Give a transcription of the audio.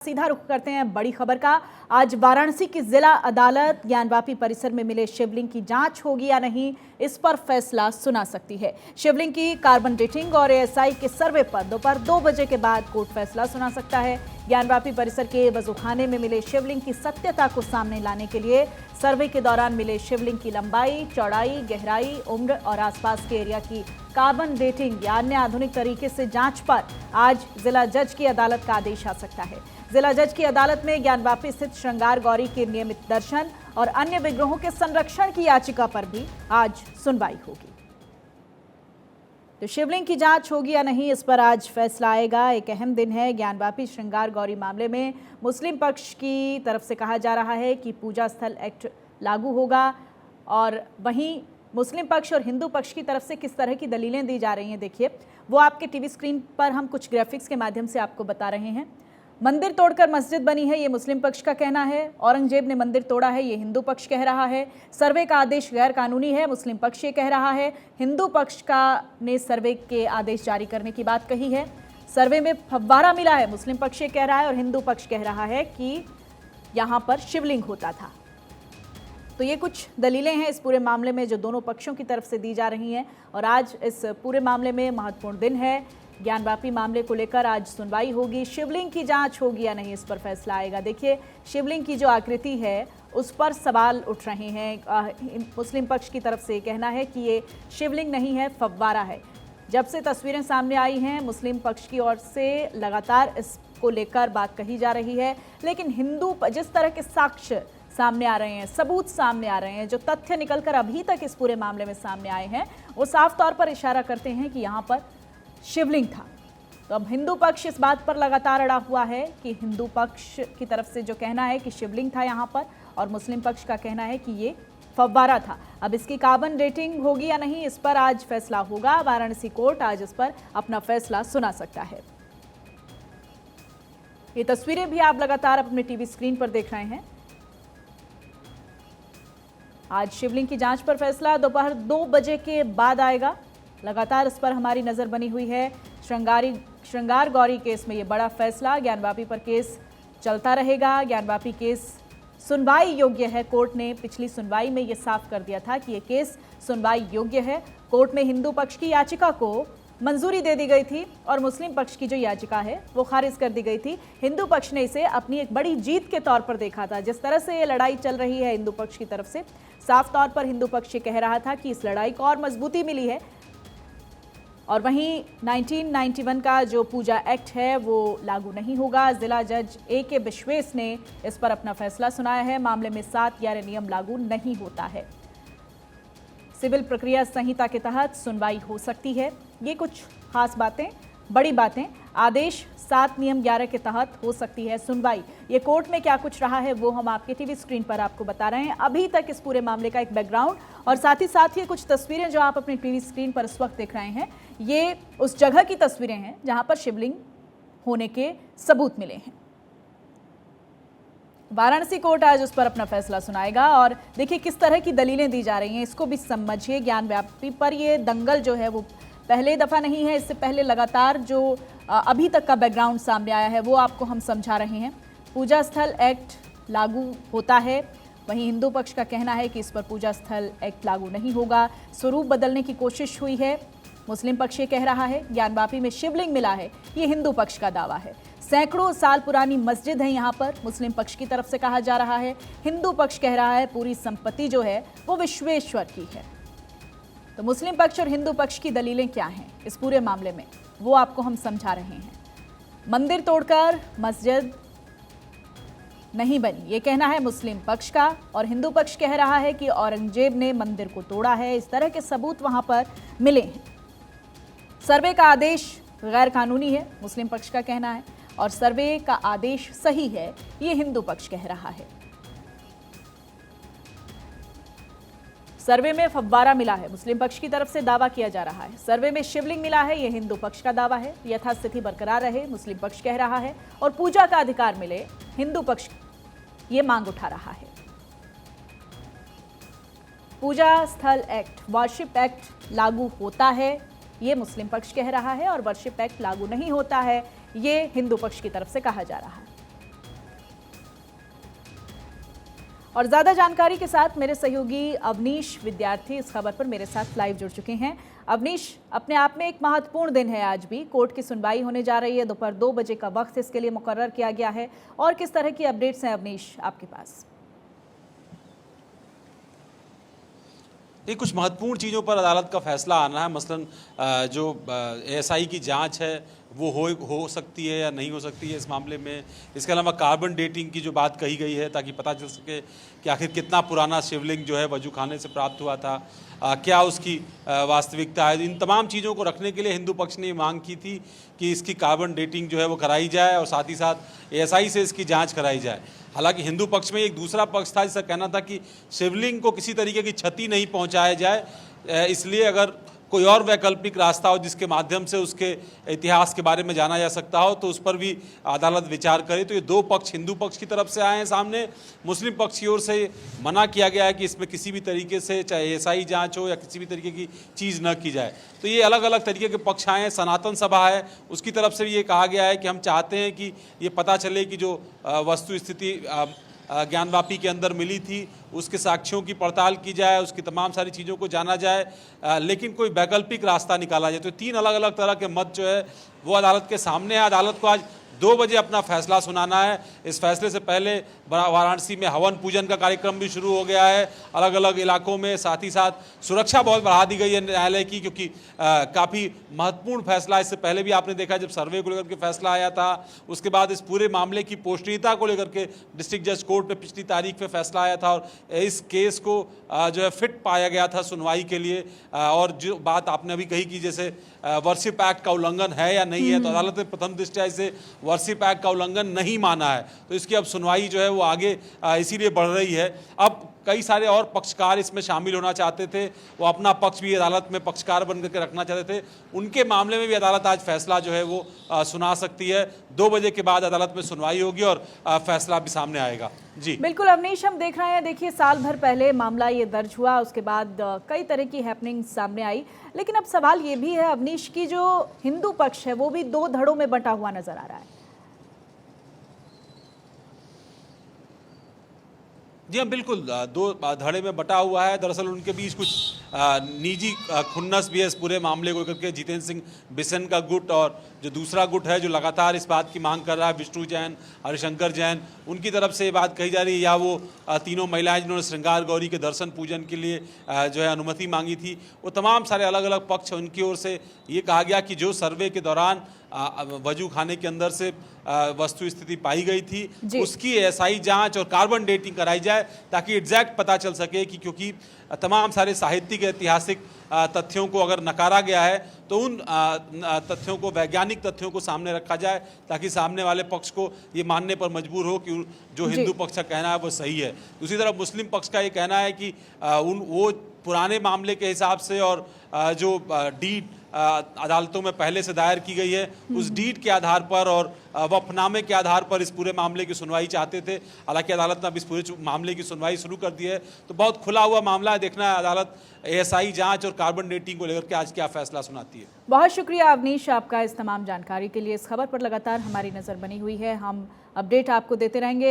सीधा रुख करते हैं बड़ी खबर का। आज वाराणसी की जिला अदालत ज्ञानवापी परिसर में मिले शिवलिंग की जांच होगी या नहीं, इस पर फैसला सुना सकती है। शिवलिंग की कार्बन डेटिंग और एएसआई के सर्वे पर दोपहर 2 बजे के बाद कोर्ट फैसला सुना सकता है। ज्ञानवापी परिसर के वजूखाने में मिले शिवलिंग की सत्यता को सामने लाने के लिए सर्वे के दौरान मिले शिवलिंग की लंबाई, चौड़ाई, गहराई, उम्र और आसपास के एरिया की कार्बन डेटिंग या अन्य आधुनिक तरीके से जांच पर आज जिला जज की अदालत का आदेश आ सकता है। जिला जज की अदालत में ज्ञानवापी स्थित श्रृंगार गौरी के नियमित दर्शन और अन्य विग्रहों के संरक्षण की याचिका पर भी आज सुनवाई होगी। तो शिवलिंग की जांच होगी या नहीं, इस पर आज फैसला आएगा। एक अहम दिन है। ज्ञानवापी श्रृंगार गौरी मामले में मुस्लिम पक्ष की तरफ से कहा जा रहा है कि पूजा स्थल एक्ट लागू होगा, और वहीं मुस्लिम पक्ष और हिंदू पक्ष की तरफ से किस तरह की दलीलें दी जा रही हैं, देखिए वो आपके टीवी स्क्रीन पर हम कुछ ग्राफिक्स के माध्यम से आपको बता रहे हैं। मंदिर तोड़कर मस्जिद बनी है, ये मुस्लिम पक्ष का कहना है। औरंगजेब ने मंदिर तोड़ा है, ये हिंदू पक्ष कह रहा है। सर्वे का आदेश गैर कानूनी है, मुस्लिम पक्ष ये कह रहा है। हिंदू पक्ष का ने सर्वे के आदेश जारी करने की बात कही है। सर्वे में फव्वारा मिला है, मुस्लिम पक्ष ये कह रहा है, और हिंदू पक्ष कह रहा है कि यहाँ पर शिवलिंग होता था। तो ये कुछ दलीलें हैं इस पूरे मामले में जो दोनों पक्षों की तरफ से दी जा रही हैं, और आज इस पूरे मामले में महत्वपूर्ण दिन है। ज्ञानवापी मामले को लेकर आज सुनवाई होगी। शिवलिंग की जांच होगी या नहीं, इस पर फैसला आएगा। देखिए शिवलिंग की जो आकृति है उस पर सवाल उठ रहे हैं। मुस्लिम पक्ष की तरफ से कहना है कि ये शिवलिंग नहीं है, फव्वारा है। जब से तस्वीरें सामने आई हैं मुस्लिम पक्ष की ओर से लगातार इसको लेकर बात कही जा रही है, लेकिन हिंदू जिस तरह के साक्ष्य सामने आ रहे हैं, सबूत सामने आ रहे हैं, जो तथ्य निकलकर अभी तक इस पूरे मामले में सामने आए हैं, वो साफ तौर पर इशारा करते हैं कि यहाँ पर शिवलिंग था। तो अब हिंदू पक्ष इस बात पर लगातार अड़ा हुआ है कि हिंदू पक्ष की तरफ से जो कहना है कि शिवलिंग था यहाँ पर, और मुस्लिम पक्ष का कहना है कि ये फव्वारा था। अब इसकी कार्बन डेटिंग होगी या नहीं, इस पर आज फैसला होगा। वाराणसी कोर्ट आज इस पर अपना फैसला सुना सकता है। ये तस्वीरें भी आप लगातार अपने टीवी स्क्रीन पर देख रहे हैं। आज शिवलिंग की जांच पर फैसला दोपहर 2 बजे के बाद आएगा। लगातार इस पर हमारी नजर बनी हुई है। श्रृंगार गौरी केस में ये बड़ा फैसला, ज्ञानवापी पर केस चलता रहेगा। ज्ञानवापी केस सुनवाई योग्य है। कोर्ट ने पिछली सुनवाई में ये साफ कर दिया था कि ये केस सुनवाई योग्य है। कोर्ट में हिंदू पक्ष की याचिका को मंजूरी दे दी गई थी और मुस्लिम पक्ष की जो याचिका है वो खारिज कर दी गई थी। हिंदू पक्ष ने इसे अपनी एक बड़ी जीत के तौर पर देखा था। जिस तरह से ये लड़ाई चल रही है हिंदू पक्ष की तरफ से, साफ तौर पर हिंदू पक्ष ये कह रहा था कि इस लड़ाई को और मजबूती मिली है। और वहीं 1991 का जो पूजा एक्ट है वो लागू नहीं होगा। जिला जज A.K. विश्वेश ने इस पर अपना फैसला सुनाया है। मामले में 7/11 नियम लागू नहीं होता है। सिविल प्रक्रिया संहिता के तहत सुनवाई हो सकती है। ये कुछ खास बातें, बड़ी बातें। आदेश 7 नियम 11 के तहत हो सकती है सुनवाई। ये कोर्ट में क्या कुछ रहा है वो हम आपके टीवी स्क्रीन पर आपको बता रहे हैं। अभी तक इस पूरे मामले का एक बैकग्राउंड, और साथ ही साथ ये कुछ तस्वीरें जो आप अपनी टीवी स्क्रीन पर इस वक्त देख रहे हैं, ये उस जगह की तस्वीरें हैं जहां पर शिवलिंग होने के सबूत मिले हैं। वाराणसी कोर्ट आज उस पर अपना फैसला सुनाएगा। और देखिए किस तरह की दलीलें दी जा रही हैं, इसको भी समझिए। ज्ञानवापी पर ये दंगल जो है वो पहले दफ़ा नहीं है। इससे पहले लगातार जो अभी तक का बैकग्राउंड सामने आया है वो आपको हम समझा रहे हैं। पूजा स्थल एक्ट लागू होता है, वहीं हिंदू पक्ष का कहना है कि इस पर पूजा स्थल एक्ट लागू नहीं होगा। स्वरूप बदलने की कोशिश हुई है, मुस्लिम पक्ष ये कह रहा है। ज्ञानवापी में शिवलिंग मिला है, ये हिंदू पक्ष का दावा है। सैकड़ों साल पुरानी मस्जिद है यहाँ पर, मुस्लिम पक्ष की तरफ से कहा जा रहा है। हिंदू पक्ष कह रहा है पूरी संपत्ति जो है वो विश्वेश्वर की है। तो मुस्लिम पक्ष और हिंदू पक्ष की दलीलें क्या हैं इस पूरे मामले में, वो आपको हम समझा रहे हैं। मंदिर तोड़कर मस्जिद नहीं बनी, ये कहना है मुस्लिम पक्ष का, और हिंदू पक्ष कह रहा है कि औरंगजेब ने मंदिर को तोड़ा है। इस तरह के सबूत वहां पर मिले हैं। सर्वे का आदेश गैर कानूनी है, मुस्लिम पक्ष का कहना है, और सर्वे का आदेश सही है, ये हिंदू पक्ष कह रहा है। सर्वे में फव्वारा मिला है, मुस्लिम पक्ष की तरफ से दावा किया जा रहा है। सर्वे में शिवलिंग मिला है, यह हिंदू पक्ष का दावा है। यथास्थिति बरकरार रहे, मुस्लिम पक्ष कह रहा है, और पूजा का अधिकार मिले, हिंदू पक्ष ये मांग उठा रहा है। पूजा स्थल एक्ट, वर्शिप एक्ट लागू होता है, ये मुस्लिम पक्ष कह रहा है, और वर्शिप एक्ट लागू नहीं होता है, ये हिंदू पक्ष की तरफ से कहा जा रहा है। और ज़्यादा जानकारी के साथ मेरे सहयोगी अवनीश विद्यार्थी इस खबर पर मेरे साथ लाइव जुड़ चुके हैं। अवनीश, अपने आप में एक महत्वपूर्ण दिन है आज भी, कोर्ट की सुनवाई होने जा रही है, दोपहर 2 बजे का वक्त इसके लिए मुकर्रर किया गया है और किस तरह की अपडेट्स हैं अवनीश आपके पास? ये कुछ महत्वपूर्ण चीज़ों पर अदालत का फैसला आना है, मसलन जो एएसआई की जांच है वो हो सकती है या नहीं हो सकती है इस मामले में। इसके अलावा कार्बन डेटिंग की जो बात कही गई है ताकि पता चल सके कि आखिर कितना पुराना शिवलिंग जो है वजू खाने से प्राप्त हुआ था, क्या उसकी वास्तविकता है। इन तमाम चीज़ों को रखने के लिए हिंदू पक्ष ने मांग की थी कि इसकी कार्बन डेटिंग जो है वो कराई जाए और साथ ही साथ एएसआई से इसकी जाँच कराई जाए। हालांकि हिंदू पक्ष में एक दूसरा पक्ष था जिसका कहना था कि शिवलिंग को किसी तरीके की क्षति नहीं पहुंचाया जाए, इसलिए अगर कोई और वैकल्पिक रास्ता हो जिसके माध्यम से उसके इतिहास के बारे में जाना जा सकता हो तो उस पर भी अदालत विचार करे। तो ये दो पक्ष हिंदू पक्ष की तरफ से आए हैं सामने, मुस्लिम पक्ष की ओर से मना किया गया है कि इसमें किसी भी तरीके से चाहे एएसआई जांच हो या किसी भी तरीके की चीज़ न की जाए। तो ये अलग अलग तरीके के पक्ष आए हैं। सनातन सभा है, उसकी तरफ से भी ये कहा गया है कि हम चाहते हैं कि ये पता चले कि जो वस्तु स्थिति ज्ञानवापी के अंदर मिली थी उसके साक्ष्यों की पड़ताल की जाए, उसकी तमाम सारी चीज़ों को जाना जाए, लेकिन कोई वैकल्पिक रास्ता निकाला जाए। तो तीन अलग अलग तरह के मत जो है वो अदालत के सामने है। अदालत को आज 2 बजे अपना फैसला सुनाना है। इस फैसले से पहले वाराणसी में हवन पूजन का कार्यक्रम भी शुरू हो गया है अलग अलग इलाकों में। साथ ही साथ सुरक्षा बहुत बढ़ा दी गई है न्यायालय की, क्योंकि काफ़ी महत्वपूर्ण फैसला। इससे पहले भी आपने देखा जब सर्वे को लेकर के फैसला आया था, उसके बाद इस पूरे मामले की पोष्टनीयता को लेकर के डिस्ट्रिक्ट जज कोर्ट में पिछली तारीख पे फैसला आया था और इस केस को जो है फिट पाया गया था सुनवाई के लिए। और जो बात आपने अभी कही कि जैसे वर्शिप एक्ट का उल्लंघन है या नहीं है, तो अदालत ने प्रथम दृष्टया इसे वर्शिप एक्ट का उल्लंघन नहीं माना है, तो इसकी अब सुनवाई जो है वो आगे इसीलिए बढ़ रही है। अब कई सारे और पक्षकार इसमें शामिल होना चाहते थे, वो अपना पक्ष भी अदालत में पक्षकार बन करके रखना चाहते थे, उनके मामले में भी अदालत आज फैसला जो है वो सुना सकती है। 2 बजे के बाद अदालत में सुनवाई होगी और फैसला भी सामने आएगा। जी बिल्कुल अवनीश, हम देख रहे हैं, देखिए साल भर पहले मामला ये दर्ज हुआ, उसके बाद कई तरह की हैपनिंग सामने आई, लेकिन अब सवाल ये भी है अवनीश की जो हिंदू पक्ष है वो भी 2 धड़ों में बंटा हुआ नजर आ रहा है। जी हाँ, बिल्कुल 2 धड़े में बटा हुआ है। दरअसल उनके बीच कुछ निजी खुन्नस भी है इस पूरे मामले को लेकर के। जितेंद्र सिंह बिसेन का गुट और जो दूसरा गुट है जो लगातार इस बात की मांग कर रहा है, विष्णु जैन, हरिशंकर जैन, उनकी तरफ से ये बात कही जा रही है, या वो तीनों महिलाएं जिन्होंने श्रृंगार गौरी के दर्शन पूजन के लिए जो है अनुमति मांगी थी, वो तमाम सारे अलग अलग पक्ष उनकी ओर से ये कहा गया कि जो सर्वे के दौरान वजू खाने के अंदर से वस्तु स्थिति पाई गई थी उसकी एएसआई जांच और कार्बन डेटिंग कराई जाए ताकि एग्जैक्ट पता चल सके कि क्योंकि तमाम सारे साहित्यिक ऐतिहासिक तथ्यों को अगर नकारा गया है तो उन तथ्यों को, वैज्ञानिक तथ्यों को सामने रखा जाए ताकि सामने वाले पक्ष को ये मानने पर मजबूर हो कि जो हिंदू पक्ष का कहना है वो सही है। दूसरी तरफ मुस्लिम पक्ष का ये कहना है कि वो पुराने मामले के हिसाब से और जो डीड अदालतों में पहले से दायर की गई है उस डीड के आधार पर और वफनामे के आधार पर इस पूरे मामले की सुनवाई चाहते थे। हालांकि अदालत ने अब इस पूरे मामले की सुनवाई शुरू कर दी है, तो बहुत खुला हुआ मामला है। देखना है अदालत एएसआई जांच और कार्बन डेटिंग को लेकर के आज क्या फैसला सुनाती है। बहुत शुक्रिया अवनीश आपका इस तमाम जानकारी के लिए। इस खबर पर लगातार हमारी नजर बनी हुई है, हम अपडेट आपको देते रहेंगे।